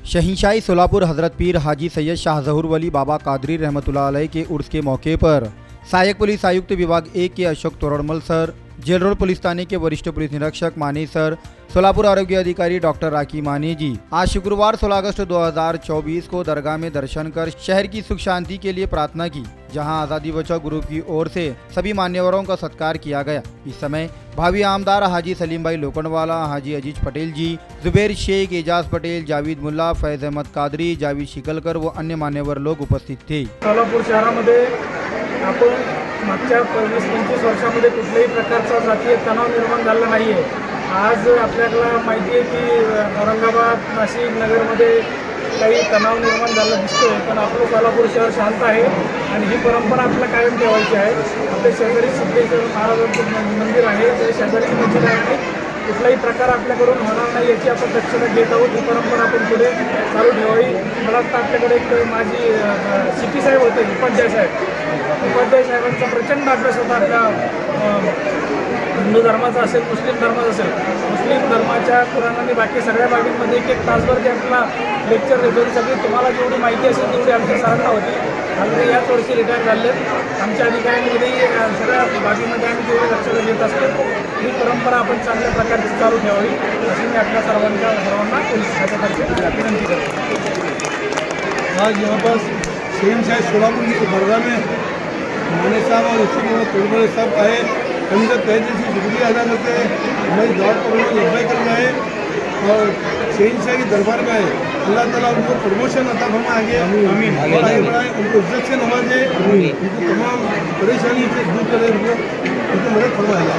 शहीनशाही सोलापुर हजरत पीर हाजी सैयद शाह ज़हूर वली बाबा कादरी रहमतुल्लाह अलैह के उर्स के मौके पर सहायक पुलिस आयुक्त विभाग 1 के Ashok Toradmal sir, jail road police थाने के वरिष्ठ पुलिस निरीक्षक मानी सर, सोलापुर आरोग्य अधिकारी डॉक्टर राकी मानी जी आज शुक्रवार 16 अगस्त 2024 को दरगाह में दर्शन कर शहर की सुख शांति के लिए प्रार्थना की, जहां आज़ादी बचाओ ग्रुप की ओर से सभी मान्यवरों का सत्कार किया गया। इस समय भावी आमदार हाजी सलीम भाई लोखंडवाला, हाजी अजीज पटेल जी, जुबेर शेख, एजाज पटेल, जावेद मुल्ला, फैज अहमद कादरी, जावेद शिकलकर व अन्य मान्यवर लोग उपस्थित थे। सोलापूर शहरामध्ये आपण मागच्या 20-25 वर्षामध्ये कुठल्याही प्रकारचा जातीय तणाव निर्माण झाला नाही आहे। आज आपल्याला माहिती आहे की औरंगाबाद, नाशिक, नगरमध्ये काही तणाव निर्माण झाला दिसतोय, पण आपलं सोलापूर शहर शांत आहे आणि ही परंपरा आपल्याला कायम ठेवायची आहे। आपल्या शेजारी सिद्धेश्वर महाराजांचं मंदिर आहे, ते शेजारी मस्जिद आहे, कुठलाही प्रकार आपल्याकडून होणार नाही याची आपण दक्षता घेत आहोत। ही परंपरा आपण पुढे चालू ठेवावी। मला वाटतं आपल्याकडे एक माझी सिटी साहेब होते, उपाध्याय साहेबांचा प्रचंड अभ्यास होता आपल्या हिंदू धर्माचा असेल, मुस्लिम धर्माचा असेल। मुस्लिम धर्माच्या कुराण आणि बाकी सगळ्या बाबींमध्ये एक तासभर ते आपला लेक्चर देतो। सगळी तुम्हाला जेवढी माहिती असेल तेवढी आमच्या सरांना होती। आम्ही याच वर्षी रिटायर झाले। आमच्या अधिकाऱ्यांमध्येही सगळ्या बाबीमध्ये आम्ही जेवढे लक्ष देत असतो, ही परंपरा आपण चांगल्या प्रकारे चालू ठेवावी अशी मी आपल्या सर्वांना पोलीस खात्यातर्फे विनंती करतो। आज यहाँ पर शहीनशाही सोलापुर की दरगाह में माने साहब और उसके तोड़मल साहब आए, उनका तहे दिल से शुक्रिया अदा करते हैं। हमारी दौड़ पर उनको लब्बैक करना है और शहीनशाही के दरबार में आए। अल्लाह ताला उनको प्रमोशन अता फरमाए, आगे बढ़ाए, उनको इज्जत से नवाजे, उनको तमाम परेशानी से दूर करे, उनको मदद फरमाए।